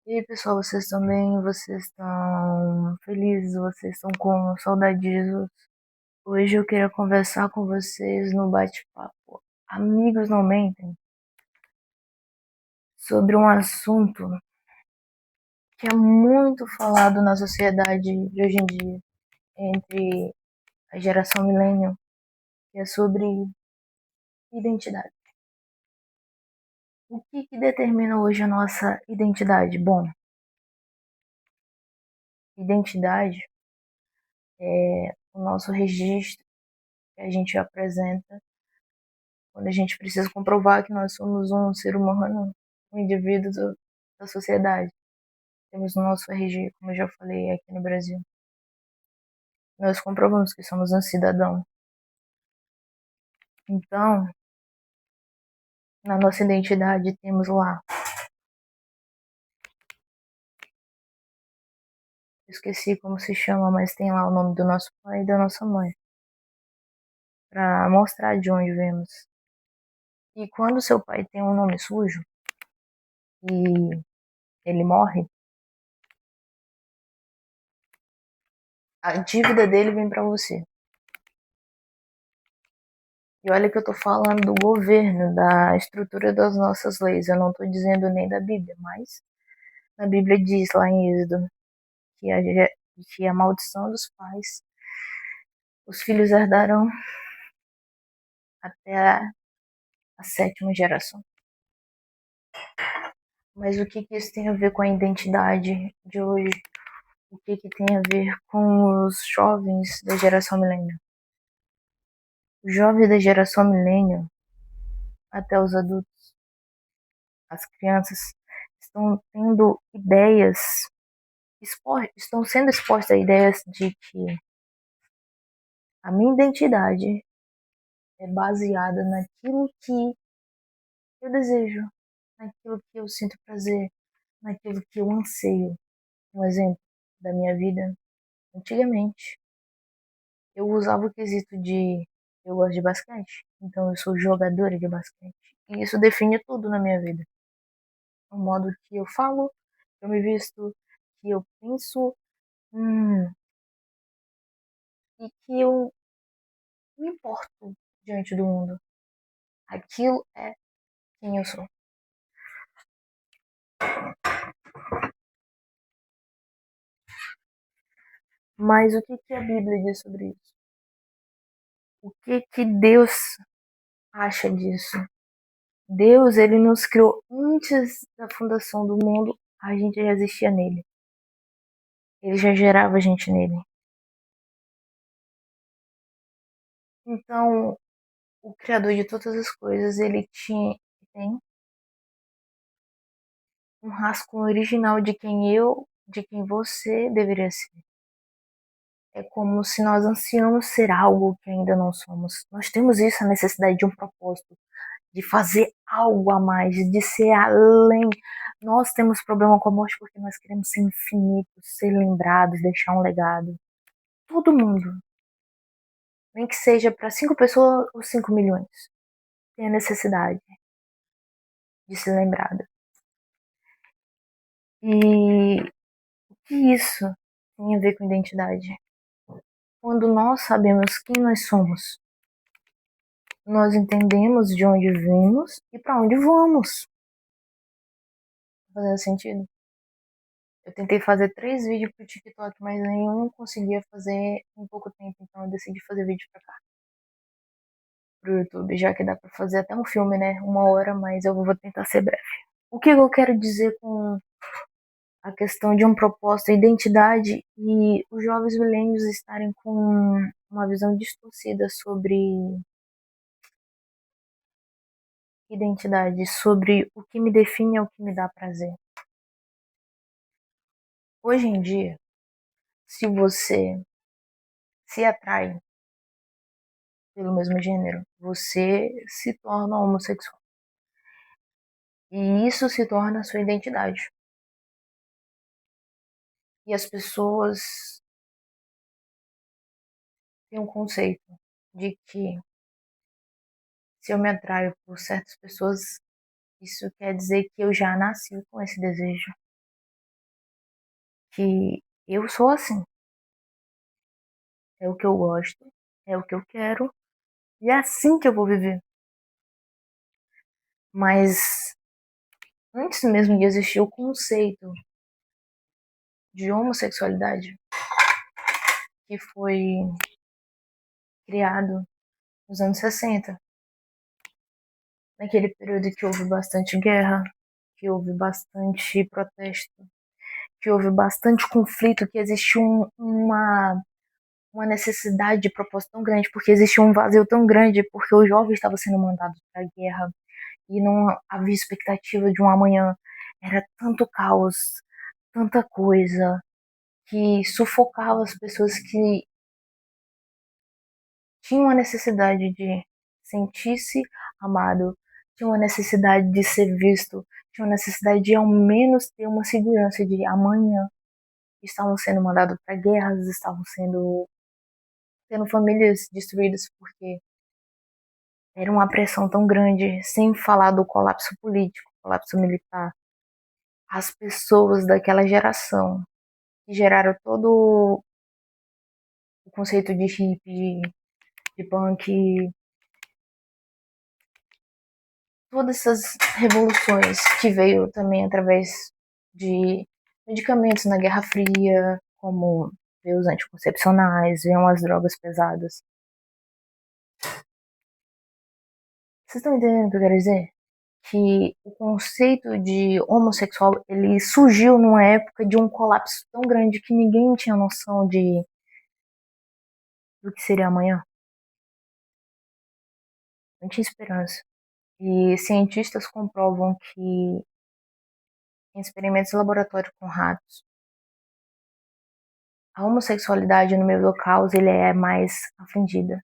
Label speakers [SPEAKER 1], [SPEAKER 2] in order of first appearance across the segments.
[SPEAKER 1] E aí, pessoal, vocês estão bem? Vocês estão felizes? Vocês estão com saudade de Jesus? Hoje eu queria conversar com vocês no bate-papo Amigos Não Mentem, sobre um assunto que é muito falado na sociedade de hoje em dia, entre a geração millennial, que é sobre identidade. O que determina hoje a nossa identidade? Bom, identidade é o nosso registro que a gente apresenta quando a gente precisa comprovar que nós somos um ser humano, um indivíduo da sociedade. Temos o nosso RG, como eu já falei aqui no Brasil. Nós comprovamos que somos um cidadão. Então, na nossa identidade temos lá, esqueci como se chama, mas tem lá o nome do nosso pai e da nossa mãe, para mostrar de onde vemos. E quando seu pai tem um nome sujo e ele morre, a dívida dele vem para você. E olha que eu tô falando do governo, da estrutura das nossas leis. Eu não tô dizendo nem da Bíblia, mas na Bíblia diz lá em Êxodo que que a maldição dos pais, os filhos herdarão até a sétima geração. Mas o que isso tem a ver com a identidade de hoje? O que tem a ver com os jovens da geração milênio? Os jovens da geração milênio, até os adultos, as crianças, estão tendo ideias, estão sendo expostas a ideias de que a minha identidade é baseada naquilo que eu desejo, naquilo que eu sinto prazer, naquilo que eu anseio. Um exemplo da minha vida, antigamente, eu usava o quesito de eu gosto de basquete, então eu sou jogadora de basquete. E isso define tudo na minha vida. O modo que eu falo, que eu me visto, que eu penso, e que eu me importo diante do mundo. Aquilo é quem eu sou. Mas o que a Bíblia diz sobre isso? O que Deus acha disso? Deus, ele nos criou antes da fundação do mundo, a gente já existia nele. Ele já gerava a gente nele. Então, o Criador de todas as coisas, ele tem um rascunho original de quem eu, de quem você deveria ser. É como se nós ansiamos ser algo que ainda não somos. Nós temos isso, a necessidade de um propósito, de fazer algo a mais, de ser além. Nós temos problema com a morte porque nós queremos ser infinitos, ser lembrados, deixar um legado. Todo mundo, nem que seja para 5 pessoas ou 5 milhões, tem a necessidade de ser lembrado. E o que isso tem a ver com identidade? Quando nós sabemos quem nós somos, nós entendemos de onde vimos e para onde vamos. Tá fazendo sentido? Eu tentei fazer 3 vídeos pro TikTok, mas nenhum conseguia fazer em pouco tempo, então eu decidi fazer vídeo pra cá, pro YouTube, já que dá pra fazer até um filme, né? 1 hora, mas eu vou tentar ser breve. O que eu quero dizer com a questão de um propósito, identidade e os jovens milênios estarem com uma visão distorcida sobre identidade, sobre o que me define é o que me dá prazer. Hoje em dia, se você se atrai pelo mesmo gênero, você se torna homossexual. E isso se torna a sua identidade. E as pessoas têm um conceito de que se eu me atraio por certas pessoas, isso quer dizer que eu já nasci com esse desejo. que eu sou assim, é o que eu gosto, é o que eu quero, e é assim que eu vou viver. Mas antes mesmo de existir o conceito de homossexualidade, que foi criado nos anos 60, naquele período que houve bastante guerra, que houve bastante protesto, que houve bastante conflito, que existiu uma necessidade de propósito tão grande, porque existia um vazio tão grande, porque os jovens estavam sendo mandados para a guerra e não havia expectativa de um amanhã. Era tanto caos, tanta coisa, que sufocava as pessoas que tinham a necessidade de sentir-se amado, tinham a necessidade de ser visto, tinham a necessidade de ao menos ter uma segurança de amanhã. Estavam sendo mandados para guerras, estavam sendo tendo famílias destruídas porque era uma pressão tão grande, sem falar do colapso político, colapso militar. As pessoas daquela geração que geraram todo o conceito de hippie, de punk, todas essas revoluções que veio também através de medicamentos na Guerra Fria, como veio os anticoncepcionais, veio as drogas pesadas. Vocês estão entendendo o que eu quero dizer? Que o conceito de homossexual ele surgiu numa época de um colapso tão grande que ninguém tinha noção do que seria amanhã. Não tinha esperança. E cientistas comprovam que em experimentos de laboratório com ratos, a homossexualidade no meio do caos ele é mais afligida.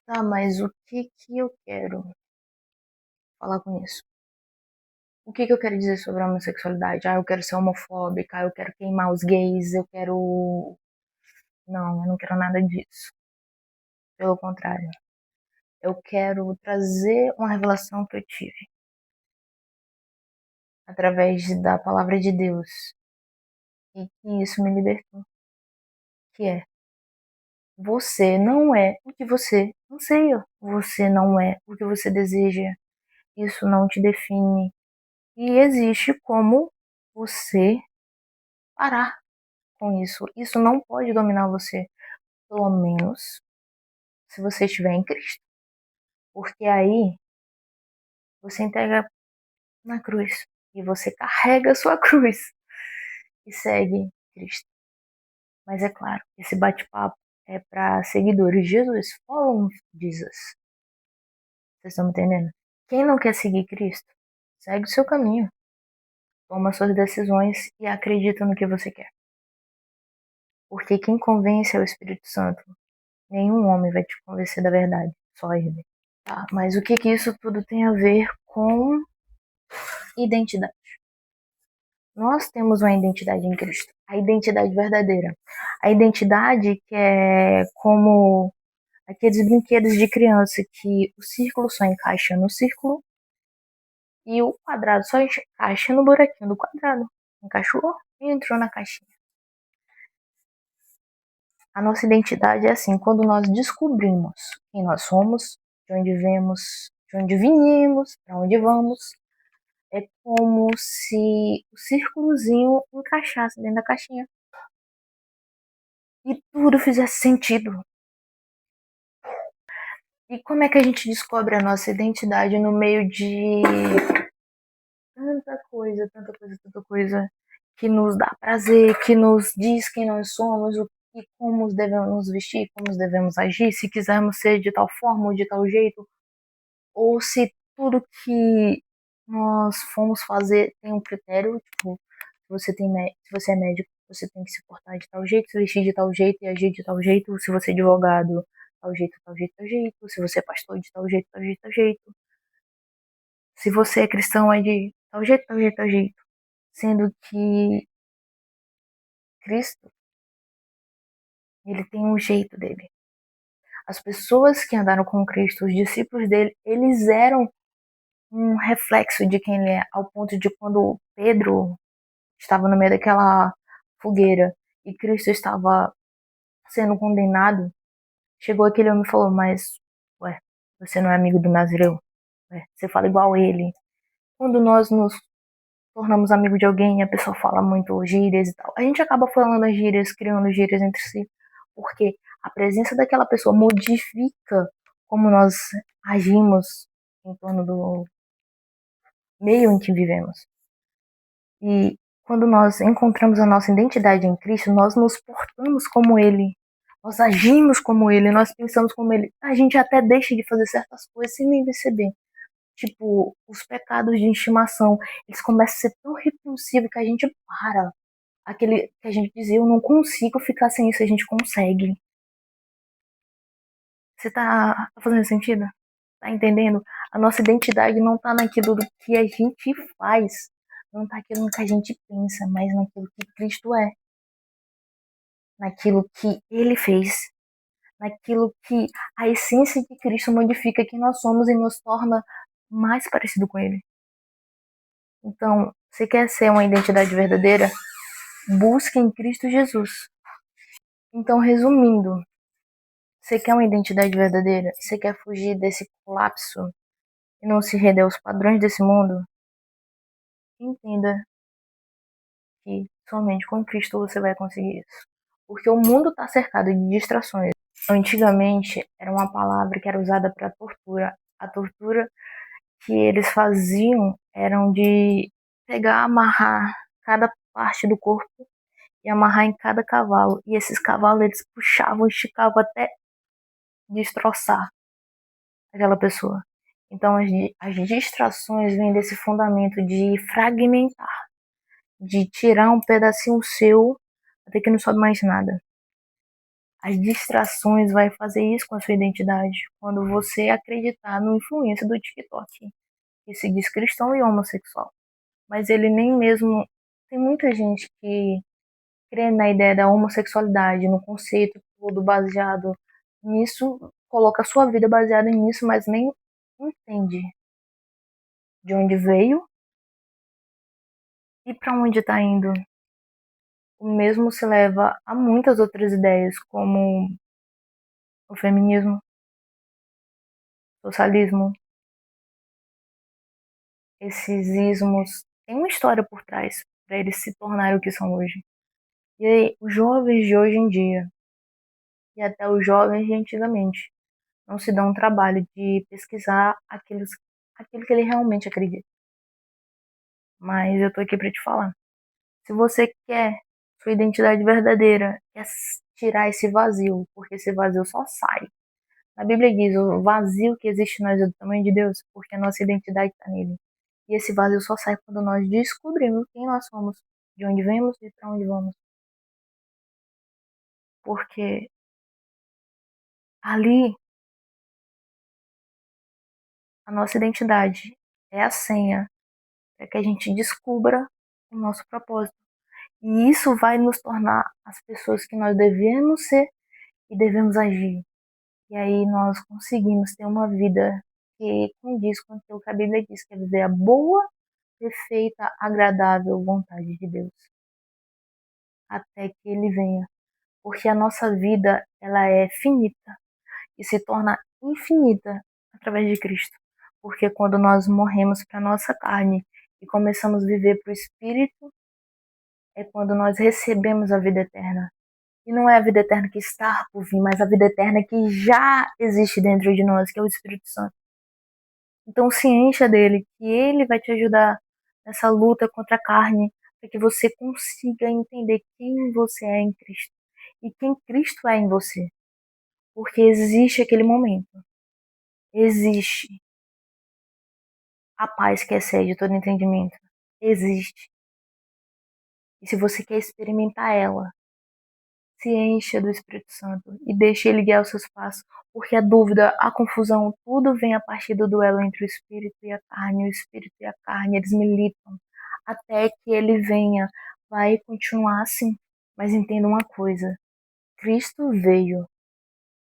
[SPEAKER 1] Tá, mas o que eu quero falar com isso? O que eu quero dizer sobre a homossexualidade? Ah, eu quero ser homofóbica, eu quero queimar os gays, eu quero. Não, eu não quero nada disso. Pelo contrário, eu quero trazer uma revelação que eu tive através da palavra de Deus e que isso me libertou. Que é, você não é o que você anseia, você não é o que você deseja, isso não te define. E existe como você parar com isso. Isso não pode dominar você, pelo menos se você estiver em Cristo. Porque aí você entrega na cruz e você carrega a sua cruz e segue Cristo. Mas é claro, esse bate-papo é para seguidores de Jesus. Follow Jesus. Vocês estão me entendendo? Quem não quer seguir Cristo, segue o seu caminho. Toma suas decisões e acredita no que você quer. Porque quem convence é o Espírito Santo. Nenhum homem vai te convencer da verdade, só ele. Tá, mas o que isso tudo tem a ver com identidade? Nós temos uma identidade em Cristo, a identidade verdadeira. A identidade que é como aqueles brinquedos de criança que o círculo só encaixa no círculo e o quadrado só encaixa no buraquinho do quadrado. Encaixou e entrou na caixinha. A nossa identidade é assim, quando nós descobrimos quem nós somos, de onde vemos, de onde viemos, para onde vamos, é como se o círculozinho encaixasse dentro da caixinha. E tudo fizesse sentido. E como é que a gente descobre a nossa identidade no meio de tanta coisa, tanta coisa que nos dá prazer, que nos diz quem nós somos, o e como devemos nos vestir, como devemos agir, se quisermos ser de tal forma ou de tal jeito, ou se tudo que nós fomos fazer tem um critério, tipo, se você é médico, você tem que se portar de tal jeito, se vestir de tal jeito e agir de tal jeito, se você é advogado, tal jeito, tal jeito, tal jeito, se você é pastor de tal jeito, tal jeito, tal jeito, se você é cristão é de tal jeito, tal jeito, tal jeito, sendo que Cristo, ele tem um jeito dele. As pessoas que andaram com Cristo, os discípulos dele, eles eram um reflexo de quem ele é, ao ponto de quando Pedro estava no meio daquela fogueira e Cristo estava sendo condenado, chegou aquele homem e falou, mas, ué, você não é amigo do Nazireu? Ué, você fala igual ele. Quando nós nos tornamos amigos de alguém e a pessoa fala muito gírias e tal, a gente acaba falando as gírias, criando gírias entre si, porque a presença daquela pessoa modifica como nós agimos em torno do meio em que vivemos. E quando nós encontramos a nossa identidade em Cristo, nós nos portamos como Ele, nós agimos como Ele, nós pensamos como Ele. A gente até deixa de fazer certas coisas sem nem perceber. Tipo, os pecados de estimação, eles começam a ser tão repulsivos que a gente para. Aquele que a gente dizia, eu não consigo ficar sem isso, a gente consegue. Você tá fazendo sentido? Tá entendendo? A nossa identidade não tá naquilo do que a gente faz, não tá naquilo que a gente pensa, mas naquilo que Cristo é, naquilo que Ele fez, naquilo que a essência de Cristo modifica quem nós somos e nos torna mais parecido com Ele. Então, você quer ser uma identidade verdadeira? Busque em Cristo Jesus. Então, resumindo, você quer uma identidade verdadeira? Você quer fugir desse colapso e não se render aos padrões desse mundo? Entenda que somente com Cristo você vai conseguir isso. Porque o mundo está cercado de distrações. Antigamente era uma palavra que era usada para tortura. A tortura que eles faziam eram de pegar, amarrar cada parte do corpo e amarrar em cada cavalo. E esses cavalos eles puxavam, esticavam até destroçar aquela pessoa. Então as distrações vêm desse fundamento de fragmentar, de tirar um pedacinho seu até que não sobe mais nada. As distrações vai fazer isso com a sua identidade quando você acreditar no influência do TikTok, que se diz cristão e homossexual. Mas ele nem mesmo. Tem muita gente que crê na ideia da homossexualidade, no conceito todo baseado nisso, coloca a sua vida baseada nisso, mas nem entende de onde veio e para onde está indo. O mesmo se leva a muitas outras ideias, como o feminismo, o socialismo. Esses ismos têm uma história por trás para eles se tornarem o que são hoje. E aí, os jovens de hoje em dia, e até os jovens de antigamente, não se dão o trabalho de pesquisar aquilo que ele realmente acredita. Mas eu tô aqui para te falar. Se você quer sua identidade verdadeira, quer tirar esse vazio, porque esse vazio só sai. A Bíblia diz, o vazio que existe em nós é do tamanho de Deus, porque a nossa identidade está nele. E esse vazio só sai quando nós descobrimos quem nós somos, de onde vemos e para onde vamos. Porque ali a nossa identidade é a senha para que a gente descubra o nosso propósito. E isso vai nos tornar as pessoas que nós devemos ser e devemos agir. E aí nós conseguimos ter uma vida que condiz com aquilo que a Bíblia diz, que é viver a boa, perfeita, agradável vontade de Deus, até que Ele venha. Porque a nossa vida, ela é finita e se torna infinita através de Cristo. Porque quando nós morremos para a nossa carne e começamos a viver para o Espírito, é quando nós recebemos a vida eterna. E não é a vida eterna que está por vir, mas a vida eterna que já existe dentro de nós, que é o Espírito Santo. Então se encha dele, que ele vai te ajudar nessa luta contra a carne, para que você consiga entender quem você é em Cristo e quem Cristo é em você. Porque existe aquele momento, existe a paz que excede todo entendimento, existe. E se você quer experimentar ela, se encha do Espírito Santo e deixe ele guiar os seus passos, porque a dúvida, a confusão, tudo vem a partir do duelo entre o Espírito e a carne. O Espírito e a carne, eles militam até que ele venha. Vai continuar assim. Mas entenda uma coisa: Cristo veio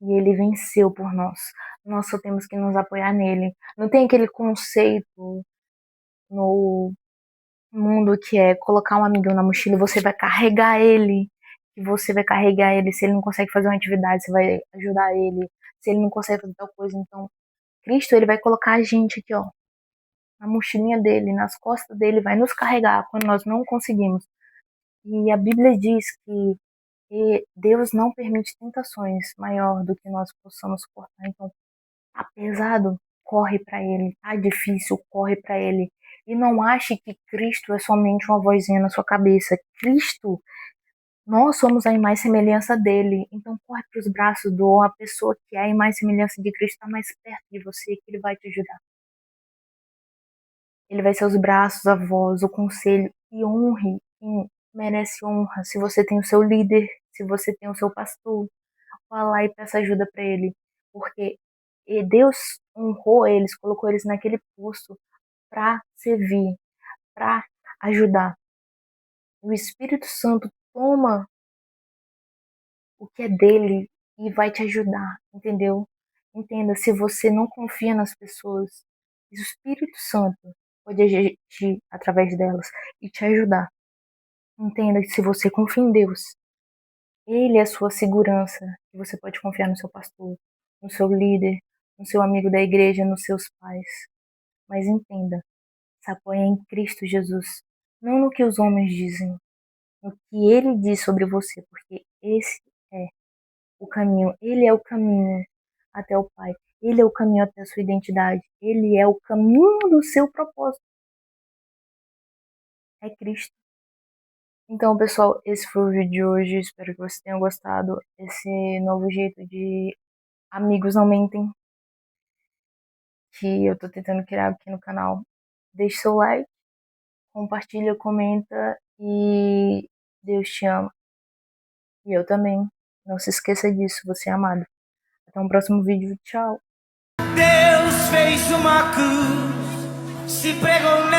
[SPEAKER 1] E ele venceu por nós. Nós só temos que nos apoiar nele. Não tem aquele conceito no mundo que é colocar um amigo na mochila e você vai carregar ele. E você vai carregar ele. Se ele não consegue fazer uma atividade, você vai ajudar ele. Se ele não consegue fazer tal coisa, então Cristo, ele vai colocar a gente aqui, ó, na mochilinha dele, nas costas dele, vai nos carregar quando nós não conseguimos. E a Bíblia diz que Deus não permite tentações maior do que nós possamos suportar. Então, tá pesado, corre para ele. Tá difícil, corre para ele. E não ache que Cristo é somente uma vozinha na sua cabeça. Cristo, nós somos a imagem e semelhança dele. Então, corre para os braços do a pessoa que é a imagem e semelhança de Cristo, está mais perto de você, que ele vai te ajudar. Ele vai ser os braços, a voz, o conselho. E honre quem merece honra. Se você tem o seu líder, se você tem o seu pastor, vá lá e peça ajuda para ele. Porque Deus honrou eles, colocou eles naquele posto para servir, para ajudar. O Espírito Santo toma o que é dele e vai te ajudar, entendeu? Entenda, se você não confia nas pessoas, o Espírito Santo pode agir através delas e te ajudar. Entenda que se você confia em Deus, Ele é a sua segurança, e você pode confiar no seu pastor, no seu líder, no seu amigo da igreja, nos seus pais. Mas entenda, se apoia em Cristo Jesus, não no que os homens dizem, no que Ele diz sobre você, porque esse é o caminho, Ele é o caminho até o Pai, Ele é o caminho até a sua identidade, Ele é o caminho do seu propósito, é Cristo. Então, pessoal, esse foi o vídeo de hoje. Espero que vocês tenham gostado. Esse novo jeito de amigos não mentem que eu tô tentando criar aqui no canal. Deixe seu like, compartilha, comenta e Deus te ama. E eu também. Não se esqueça disso, você é amado. Até um próximo vídeo. Tchau.
[SPEAKER 2] Deus fez uma cruz, se pregou nela.